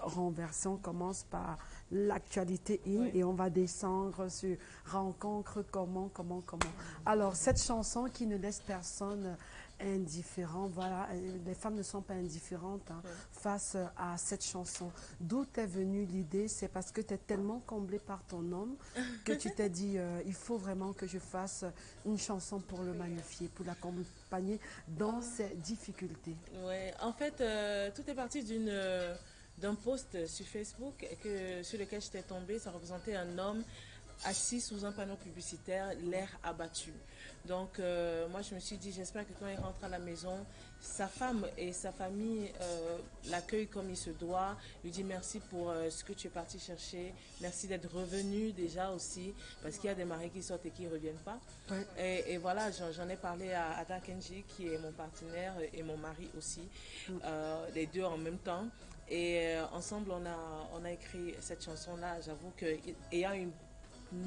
renverser. On commence par l'actualité et on va descendre sur rencontre, comment. Alors, cette chanson qui ne laisse personne indifférent, voilà, les femmes ne sont pas indifférentes face à cette chanson. D'où t'es venue l'idée? C'est parce que tu es tellement comblée par ton homme que tu t'es dit, il faut vraiment que je fasse une chanson pour le magnifier, pour l'accompagner dans ses difficultés. Ouais, en fait, tout est parti d'un post sur Facebook sur lequel j'étais tombée. Ça représentait un homme assis sous un panneau publicitaire, l'air abattu. Donc, moi, je me suis dit, j'espère que quand il rentre à la maison, sa femme et sa famille l'accueillent comme il se doit, lui dit merci pour ce que tu es parti chercher, merci d'être revenu déjà aussi, parce qu'il y a des maris qui sortent et qui ne reviennent pas. Ouais. Et voilà, j'en ai parlé à Ada Kenji, qui est mon partenaire, et mon mari aussi, les deux en même temps. Et ensemble, on a écrit cette chanson-là. J'avoue qu'ayant une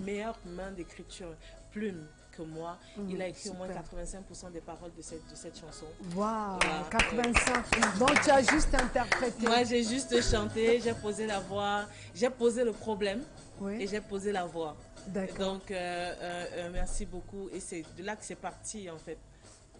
meilleure main d'écriture, plume que moi, il a écrit Super. au moins 85% des paroles de cette chanson. Waouh, Voilà. 85. Donc tu as juste interprété. Moi, j'ai juste chanté, j'ai posé la voix, j'ai posé le problème Oui. et j'ai posé la voix. D'accord. Donc, merci beaucoup. Et c'est de là que c'est parti, en fait.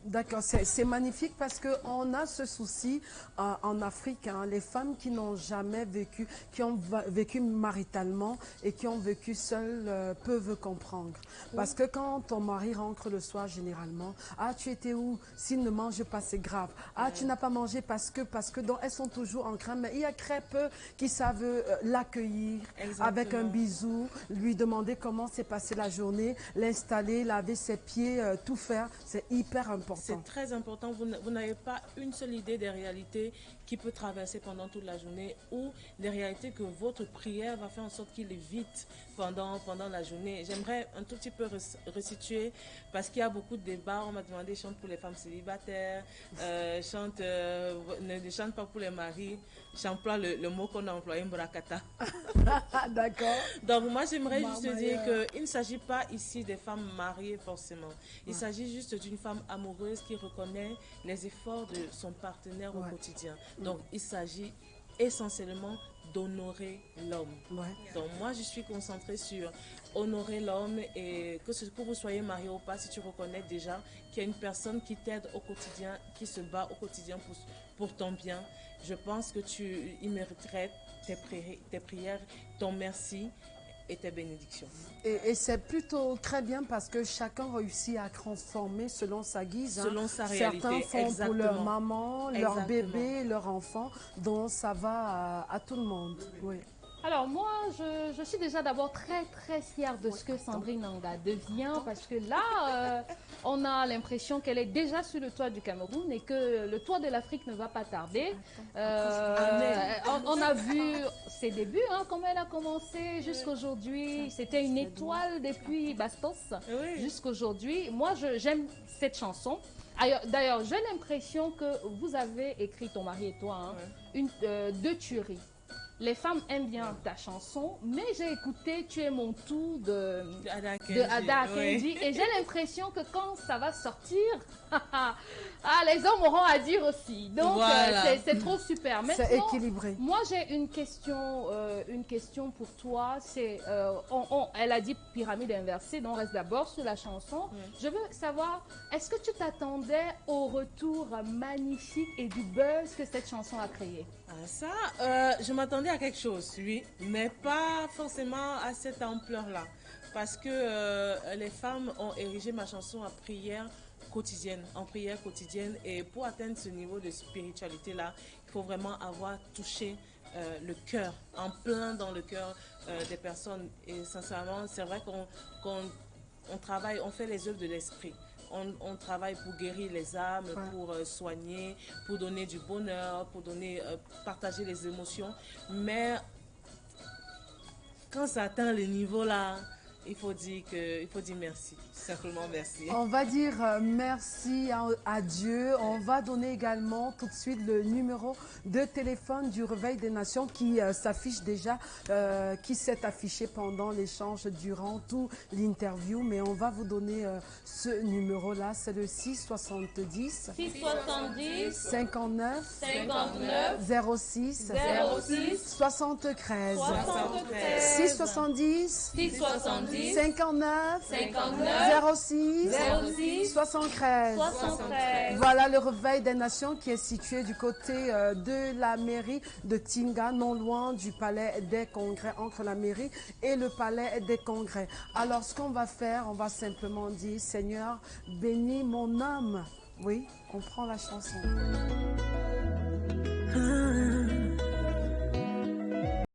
D'accord, c'est magnifique parce qu'on a ce souci en Afrique, hein, les femmes qui n'ont jamais vécu, qui ont vécu maritalement et qui ont vécu seules peuvent comprendre. Parce que quand ton mari rentre le soir généralement, ah tu étais où? S'il ne mange pas c'est grave. Ah tu n'as pas mangé parce que donc elles sont toujours en crainte, mais il y a très peu qui savent l'accueillir avec un bisou, lui demander comment s'est passée la journée, l'installer, laver ses pieds, tout faire, c'est hyper important. C'est très important. Vous n'avez pas une seule idée des réalités qui peut traverser pendant toute la journée ou des réalités que votre prière va faire en sorte qu'il évite pendant la journée. J'aimerais un tout petit peu resituer parce qu'il y a beaucoup de débats. On m'a demandé chante pour les femmes célibataires, ne chante pas pour les maris. J'emploie le mot qu'on a employé, Mburakata. D'accord. Donc moi j'aimerais juste dire qu'il ne s'agit pas ici des femmes mariées forcément. Il s'agit juste d'une femme amoureuse qui reconnaît les efforts de son partenaire au quotidien. Donc il s'agit essentiellement d'honorer l'homme. Donc moi je suis concentrée sur honorer l'homme et que vous soyez marié ou pas, si tu reconnais déjà qu'il y a une personne qui t'aide au quotidien, qui se bat au quotidien pour ton bien, je pense que il mériterait tes prières, ton merci et tes bénédictions. Et c'est plutôt très bien parce que chacun réussit à transformer selon sa guise. Selon sa réalité. Certains font pour leur maman, leur Exactement. bébé, leur enfant, donc ça va à tout le monde. Oui. Alors moi, je suis déjà d'abord très très fière de ce que Sandrine Anga devient parce que là, on a l'impression qu'elle est déjà sur le toit du Cameroun et que le toit de l'Afrique ne va pas tarder. On a vu ses débuts, hein, comment elle a commencé jusqu'aujourd'hui. C'était une étoile depuis Bastos jusqu'aujourd'hui. Moi, j'aime cette chanson. D'ailleurs, j'ai l'impression que vous avez écrit, ton mari et toi, hein, deux tueries. Les femmes aiment bien ta chanson, mais j'ai écouté Tu es mon tout de Ada Kenji et j'ai l'impression que quand ça va sortir, les hommes auront à dire aussi. Donc voilà. C'est trop super. C'est équilibré. Moi j'ai une question pour toi. Elle a dit pyramide inversée, donc on reste d'abord sur la chanson. Je veux savoir, est-ce que tu t'attendais au retour magnifique et du buzz que cette chanson a créé? Je m'attendais à quelque chose, oui, mais pas forcément à cette ampleur-là. Parce que les femmes ont érigé ma chanson en prière quotidienne. Et pour atteindre ce niveau de spiritualité-là, il faut vraiment avoir touché le cœur, en plein dans le cœur des personnes. Et sincèrement, c'est vrai qu'on travaille, on fait les œuvres de l'esprit. On travaille pour guérir les âmes, pour soigner, pour donner du bonheur, pour partager les émotions. Mais quand ça atteint le niveau là, il faut dire merci, simplement merci. On va dire merci à Dieu. On va donner également tout de suite le numéro de téléphone du Réveil des Nations qui s'affiche déjà, qui s'est affiché pendant l'échange durant tout l'interview. Mais on va vous donner ce numéro-là, c'est le 670 59 06 73 670 59 06 73. Voilà le Réveil des Nations qui est situé du côté de la mairie de Tinga, non loin du palais des congrès, entre la mairie et le palais des congrès. Alors ce qu'on va faire, on va simplement dire Seigneur, bénis mon âme. Oui, on prend la chanson.